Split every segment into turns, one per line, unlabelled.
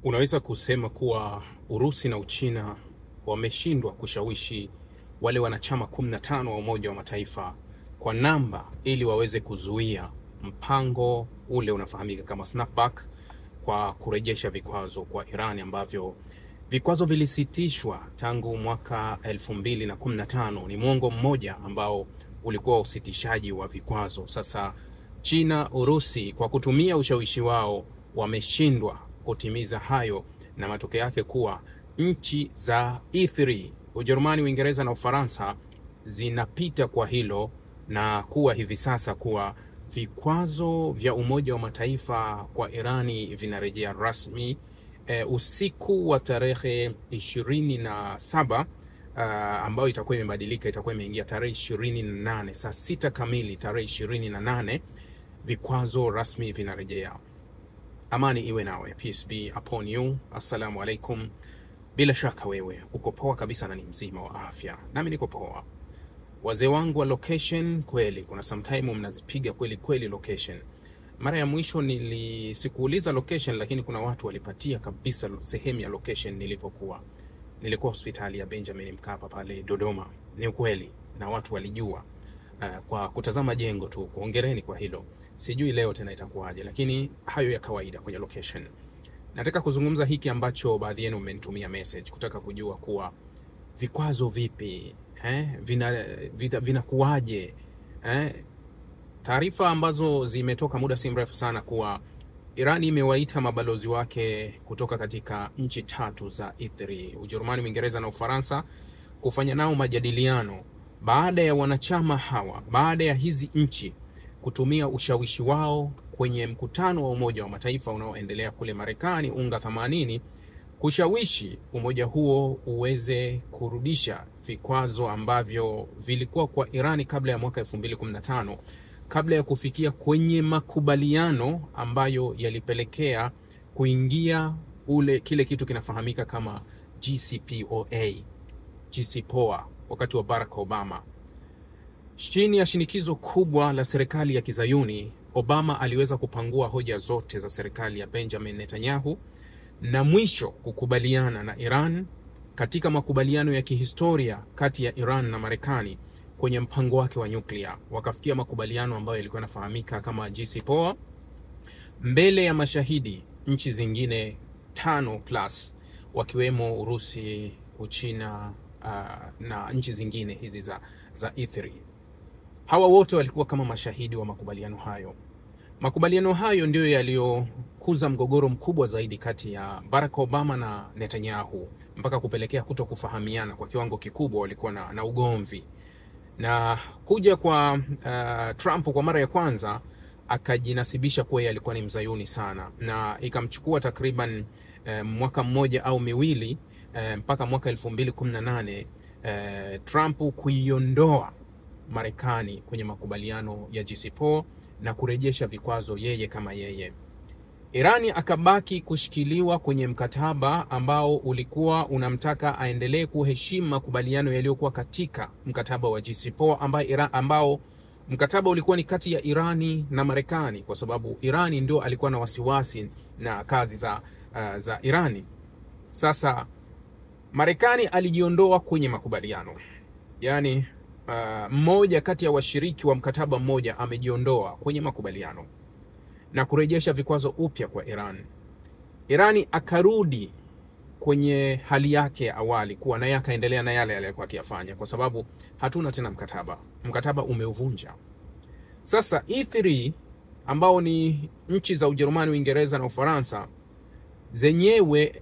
Unaweza kusema kuwa Urusi na Uchina wameshindwa kushawishi wale wanachama 15 wa Umoja wa Mataifa kwa namba ili waweze kuzuia mpango ule unafahamika kama snapback kwa kurejesha vikwazo kwa Iran, ambavyo vikwazo vilisitishwa tangu mwaka 2015. Ni mwongo mmoja ambao ulikuwa usitishaji wa vikwazo. Sasa China, Urusi kwa kutumia ushawishi wao wameshindwa kutimiza hayo, na matokeo yake kuwa nchi za E3, Ujerumani, Uingereza na Ufaransa zinapita kwa hilo na kuwa hivi sasa kuwa vikwazo vya Umoja wa Mataifa kwa Irani vinarejea rasmi usiku wa tarehe 27 ambayo itakuwa imebadilika, itakuwa imeingia tarehe 28 saa 6 kamili, tarehe 28 vikwazo rasmi vinarejea. Amani iwe nawe, peace be upon you. Assalamu alaikum. Bila shaka wewe uko poa kabisa na ni mzima wa afya, nami niko poa. Wazee wangu wa location, kweli kuna sometime mnazipiga kweli kweli location. Mara ya mwisho sikuuliza location, lakini kuna watu walipatia kabisa sehemu ya location nilipokuwa. Nilikuwa hospitali ya Benjamin Mkapa pale Dodoma. Ni ukweli na watu walijua kwa kutazama jengo tu. Hongereni kwa hilo. Sijui leo tena itakuwaje, lakini hayo ya kawaida kwenye location. Nataka kuzungumza hiki ambacho baadhi yenu mmenitumia message kutaka kujua kuwa vikwazo vipi, vinakuwaje. Taarifa ambazo zimetoka muda si mrefu sana kuwa Iran imewaita mabalozi wake kutoka katika nchi 3 za E3, Ujerumani, Uingereza na Ufaransa, kufanya nao majadiliano baada ya wanachama hawa, baada ya hizi nchi kutumia ushawishi wao kwenye mkutano wa Umoja wa Mataifa unaoendelea kule Marekani, UNGA 80, kushawishi umoja huo uweze kurudisha vikwazo ambavyo vilikuwa kwa Irani kabla ya mwaka 2015, kabla ya kufikia kwenye makubaliano ambayo yalipelekea kuingia kile kitu kinafahamika kama JCPOA wakati wa Barack Obama. Chini ya shinikizo kubwa la serikali ya Kizayuni, Obama aliweza kupangua hoja zote za serikali ya Benjamin Netanyahu na mwisho kukubaliana na Iran katika makubaliano ya kihistoria kati ya Iran na Marekani kwenye mpango wake wa nyuklia. Wakafikia makubaliano ambayo yalikuwa yanafahamika kama JCPOA mbele ya mashahidi nchi zingine 5+ wakiwemo Urusi, Uchina na nchi zingine hizi za E3. Hawa wote walikuwa kama mashahidi wa makubaliano hayo. Makubaliano hayo ndio yaliyokuza mgogoro mkubwa zaidi kati ya Barack Obama na Netanyahu, mpaka kupelekea kutokufahamiana kwa kiwango kikubwa. Walikuwa na ugomvi, na kuja kwa Trump kwa mara ya kwanza akajinasibisha kuwa yeye alikuwa ni mzayuni sana, na ikamchukua takriban mwaka mmoja au miwili mpaka mwaka 2018 Trump kuiondoa Marekani kwenye makubaliano ya JCPOA na kurejesha vikwazo yeye kama yeye. Irani akabaki kushikiliwa kwenye mkataba ambao ulikuwa unamtaka aendelee kuheshimu makubaliano yaliyokuwa katika mkataba wa JCPOA ambao mkataba ulikuwa ni kati ya Irani na Marekani, kwa sababu Irani ndio alikuwa na wasiwasi na kazi za Irani. Sasa Marekani alijiondoa kwenye makubaliano. Yaani mmoja kati ya washiriki wa mkataba mmoja amejiondoa kwenye makubaliano na kurejesha vikwazo upya kwa Iran. Irani akarudi kwenye hali yake ya awali kuwa naye akaendelea na yale alikuwa akiyafanya, kwa sababu hatuna tena mkataba umeuvunja. Sasa E3 ambao ni nchi za Ujerumani, Uingereza na Ufaransa zenyewe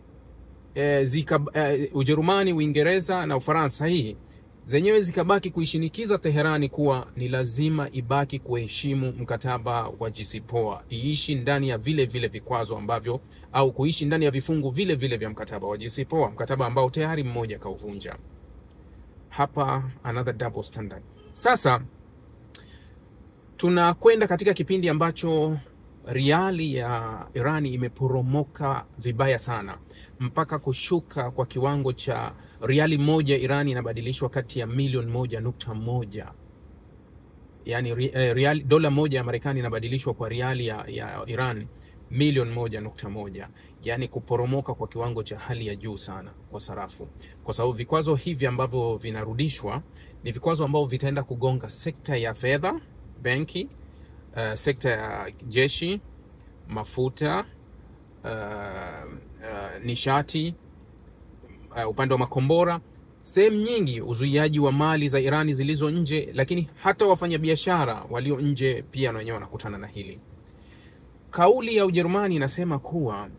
Ujerumani, Uingereza na Ufaransa hii zenyewe zikabaki kuishinikiza Teherani kuwa ni lazima ibaki kuheshimu mkataba wa JCPOA, iishi ndani ya vile vikwazo ambavyo, au kuishi ndani ya vifungu vile vya mkataba wa JCPOA, mkataba ambao tayari mmoja kauvunja. Hapa another double standard. Sasa tunakwenda katika kipindi ambacho riali ya Irani imeporomoka vibaya sana, mpaka kushuka kwa kiwango cha riali moja Irani inabadilishwa kati ya milioni 1.1. Yani dola moja ya Marekani inabadilishwa kwa riali ya Iran milioni 1.1, yani kuporomoka kwa kiwango cha hali ya juu sana kwa sarafu, kwa sababu vikwazo hivi ambavyo vinarudishwa ni vikwazo ambavyo vitaenda kugonga sekta ya fedha, benki, sekta ya jeshi, mafuta, nishati, upande wa makombora, sehemu nyingi, uzuiaji wa mali za Irani zilizo nje, lakini hata wafanyabiashara walio nje pia na wenyewe wanakutana na hili. Kauli ya Ujerumani inasema kuwa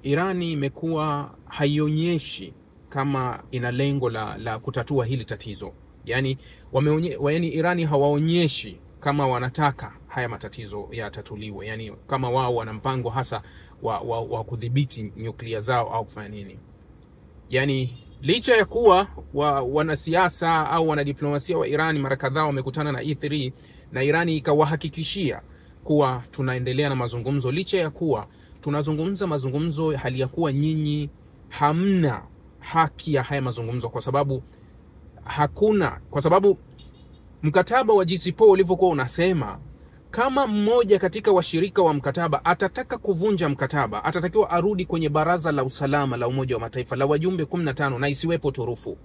Irani imekuwa haionyeshi kama ina lengo la kutatua hili tatizo. Yani Irani hawaonyeshi kama wanataka haya matatizo yatatuliwe. Yani kama wao wana mpango hasa wa kudhibiti nyuklia zao au kufanya nini. Yani licha ya kuwa wanasiasa au wanadiplomasia wa Irani mara kadhaa wamekutana na E3 na Irani ikawahakikishia kuwa tunaendelea na mazungumzo, licha ya kuwa tunazungumza mazungumzo hali ya kuwa nyinyi hamna haki ya haya mazungumzo, kwa sababu mkataba wa JCPOA ulivyokuwa unasema kama mmoja katika washirika wa mkataba atataka kuvunja mkataba, atatakiwa arudi kwenye Baraza la Usalama la Umoja wa Mataifa la wajumbe 15 na isiwepo turufu.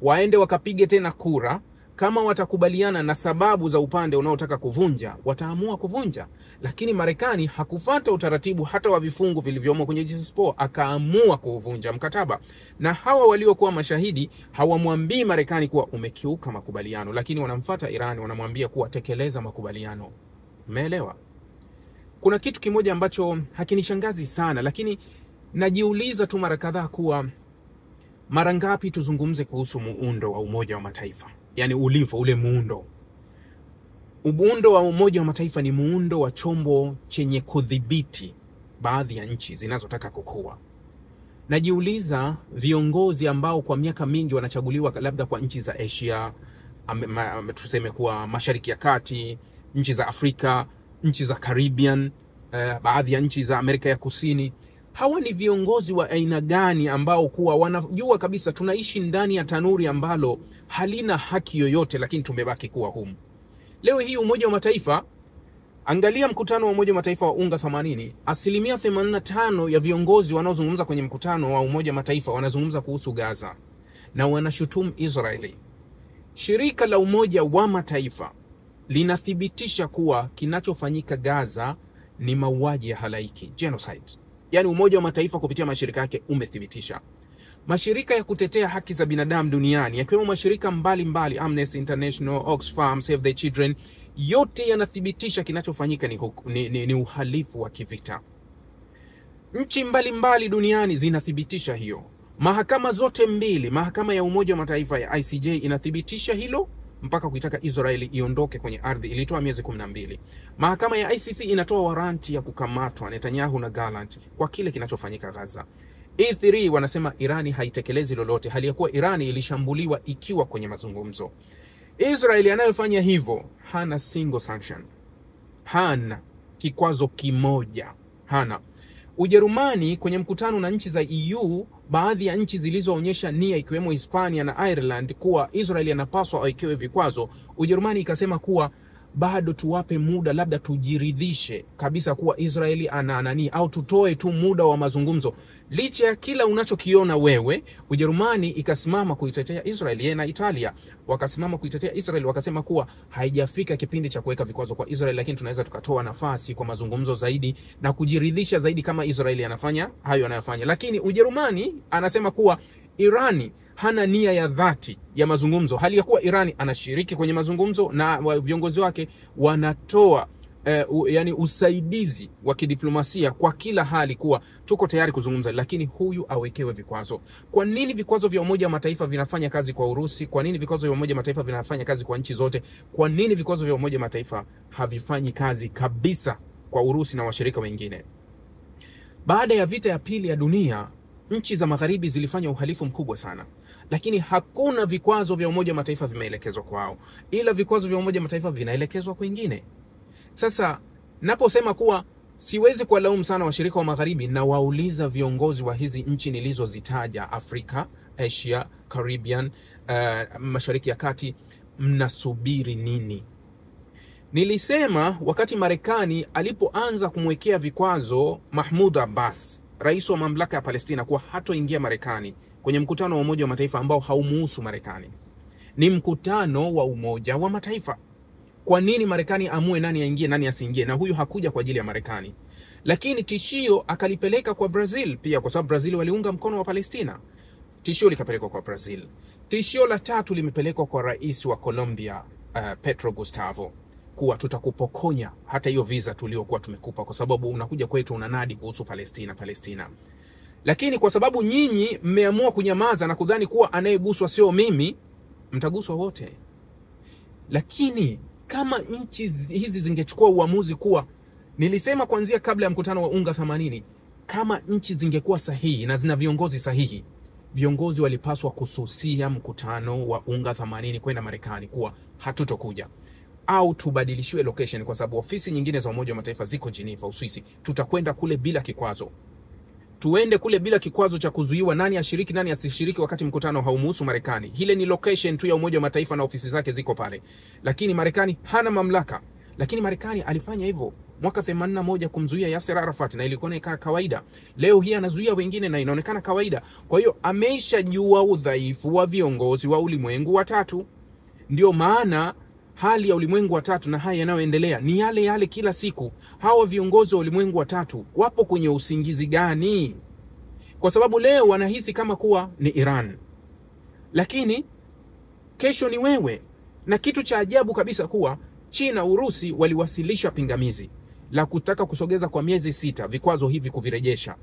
Waende wakapige tena kura, kama watakubaliana na sababu za upande unaotaka kuvunja, wataamua kuvunja. Lakini Marekani hakufuata utaratibu hata wa vifungu vilivyomo kwenye JCPOA, akaamua kuvunja mkataba. Na hawa waliokuwa mashahidi hawamwambii Marekani kuwa umekiuka makubaliano, lakini wanamfuata Irani, wanamwambia kuwa tekeleza makubaliano. Umeelewa? Kuna kitu kimoja ambacho hakinishangazi sana, lakini najiuliza tu mara kadhaa kuwa mara ngapi tuzungumze kuhusu muundo wa Umoja wa Mataifa? Yani ule muundo. Muundo wa Umoja wa Mataifa ni muundo wa chombo chenye kudhibiti baadhi ya nchi zinazotaka kukua. Najiuliza viongozi ambao kwa miaka mingi wanachaguliwa labda kwa nchi za Asia, tuseme kuwa Mashariki ya Kati, nchi za Afrika, nchi za Caribbean, baadhi ya nchi za Amerika ya Kusini, hawa ni viongozi wa aina gani ambao kuwa wanajua kabisa tunaishi ndani ya tanuri ambalo halina haki yoyote, lakini tumebaki kuwa humu. Leo hii Umoja wa Mataifa, angalia mkutano wa Umoja wa Mataifa wa UNGA 80, 85% ya viongozi wanaozungumza kwenye mkutano wa Umoja wa Mataifa wanazungumza kuhusu Gaza na wanashutumu Israeli. Shirika la Umoja wa Mataifa linathibitisha kuwa kinachofanyika Gaza ni mauaji ya halaiki, genocide. Yani Umoja wa Mataifa kupitia mashirika yake umethibitisha. Mashirika ya kutetea haki za binadamu duniani, yakiwemo mashirika mbalimbali, Amnesty International, Oxfam, Save the Children, yote yanathibitisha kinachofanyika ni uhalifu wa kivita. Nchi mbalimbali duniani zinathibitisha hiyo. Mahakama zote mbili, mahakama ya Umoja wa Mataifa ya ICJ inathibitisha hilo mpaka kuitaka Israeli iondoke kwenye ardhi, ilitoa miezi 12. Mahakama ya ICC inatoa waranti ya kukamatwa Netanyahu na Gallant kwa kile kinachofanyika Gaza. E3 wanasema Irani haitekelezi lolote, hali ya kuwa Irani ilishambuliwa ikiwa kwenye mazungumzo. Israeli anayofanya hivyo hana single sanction, hana kikwazo kimoja, hana. Ujerumani kwenye mkutano na nchi za EU, baadhi ya nchi zilizoonyesha nia ikiwemo Hispania na Ireland kuwa Israeli anapaswa awekewe vikwazo, Ujerumani ikasema kuwa bado tuwape muda, labda tujiridhishe kabisa kuwa Israeli ananani, au tutoe tu muda wa mazungumzo. Licha ya kila unachokiona wewe, Ujerumani ikasimama kuitetea Israeli. Yeye na Italia wakasimama kuitetea Israeli, wakasema kuwa haijafika kipindi cha kuweka vikwazo kwa Israeli, lakini tunaweza tukatoa nafasi kwa mazungumzo zaidi na kujiridhisha zaidi kama Israeli anafanya hayo anayofanya. Lakini Ujerumani anasema kuwa Irani hana nia ya dhati ya mazungumzo, hali ya kuwa Irani anashiriki kwenye mazungumzo na viongozi wake wanatoa yani usaidizi wa kidiplomasia kwa kila hali kuwa tuko tayari kuzungumza, lakini huyu awekewe vikwazo. Kwa nini vikwazo vya Umoja wa Mataifa vinafanya kazi kwa Urusi? Kwa nini vikwazo vya Umoja wa Mataifa vinafanya kazi kwa nchi zote? Kwa nini vikwazo vya Umoja wa Mataifa havifanyi kazi kabisa kwa Urusi na washirika wengine? Baada ya vita ya pili ya dunia, nchi za magharibi zilifanya uhalifu mkubwa sana, lakini hakuna vikwazo vya Umoja wa Mataifa vimeelekezwa kwao, ila vikwazo vya Umoja wa Mataifa vinaelekezwa kwingine. Sasa naposema kuwa siwezi kuwalaumu sana washirika wa magharibi, na wauliza viongozi wa hizi nchi nilizozitaja, Afrika, Asia, Caribbean, Mashariki ya Kati, mnasubiri nini? Nilisema wakati Marekani alipoanza kumwekea vikwazo Mahmoud Abbas, rais wa mamlaka ya Palestina, kuwa hatoingia Marekani kwenye mkutano wa Umoja wa Mataifa ambao haumuhusu Marekani. Ni mkutano wa Umoja wa Mataifa. Kwa nini Marekani amue nani aingie nani asiingie? Na huyu hakuja kwa ajili ya Marekani. Lakini tishio akalipeleka kwa Brazil pia, kwa sababu Brazil waliunga mkono wa Palestina. Tishio likapelekwa kwa Brazil. Tishio la tatu limepelekwa kwa rais wa Colombia, Petro Gustavo, kuwa tutakupokonya hata hiyo visa tuliokuwa tumekupa kwa sababu unakuja kwetu unanadi kuhusu Palestina. Lakini kwa sababu nyinyi mmeamua kunyamaza na kudhani kuwa anayeguswa sio mimi, mtaguswa wote. Lakini kama nchi hizi zingechukua uamuzi kuwa, nilisema kuanzia kabla ya mkutano wa UNGA 80, kama nchi zingekuwa sahihi na zina viongozi sahihi, viongozi walipaswa kususia mkutano wa UNGA 80 kwenda Marekani, kuwa hatutokuja au tubadilishiwe location, kwa sababu ofisi nyingine za Umoja wa Mataifa ziko Geneva, Uswisi. Tutakwenda kule bila kikwazo. Tuende kule bila kikwazo cha kuzuiwa nani ashiriki nani asishiriki wakati mkutano haumuhusu Marekani. Hile ni location tu ya Umoja wa Mataifa na ofisi zake ziko pale. Lakini Marekani hana mamlaka. Lakini Marekani alifanya hivyo mwaka 81 kumzuia Yasser Arafat na ilikuwa kawaida. Leo hii anazuia wengine na inaonekana kawaida. Kwa hiyo ameshajua udhaifu wa viongozi wa ulimwengu wa tatu. Ndio maana hali ya ulimwengu wa tatu na haya yanayoendelea ni yale kila siku. Hawa viongozi wa ulimwengu wa tatu wapo kwenye usingizi gani? Kwa sababu leo wanahisi kama kuwa ni Iran, lakini kesho ni wewe. Na kitu cha ajabu kabisa kuwa China, Urusi waliwasilisha pingamizi la kutaka kusogeza kwa miezi 6 vikwazo hivi kuvirejesha.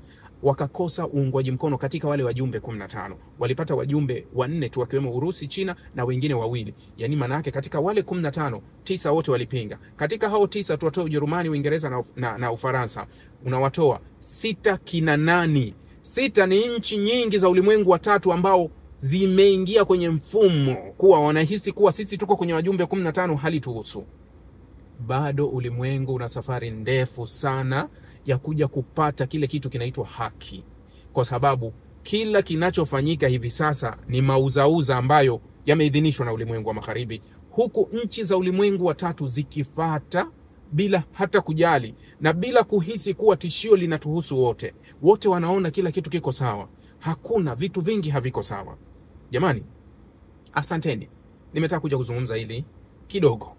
Wakakosa uungwaji mkono katika wale wajumbe 15. Walipata wajumbe 4 tu, wakiwemo Urusi, China na wengine 2. Yaani maana yake katika wale 15, 9 wote walipinga. Katika hao 9 tuwatoa Ujerumani, Uingereza na Ufaransa. Unawatoa 6 kina nani? 6 ni nchi nyingi za ulimwengu wa tatu ambao zimeingia kwenye mfumo kuwa wanahisi kuwa sisi tuko kwenye wajumbe 15 hali tuhusu. Bado ulimwengu una safari ndefu sana ya kuja kupata kile kitu kinaitwa haki. Kwa sababu kila kinachofanyika hivi sasa ni mauzauza ambayo yameidhinishwa na ulimwengu wa magharibi, huku nchi za ulimwengu wa tatu zikifata bila hata kujali na bila kuhisi kuwa tishio linatuhusu wote. Wote wanaona kila kitu kiko sawa. Hakuna, vitu vingi haviko sawa. Jamani, asanteni. Nimetaka kuja kuzungumza hili kidogo.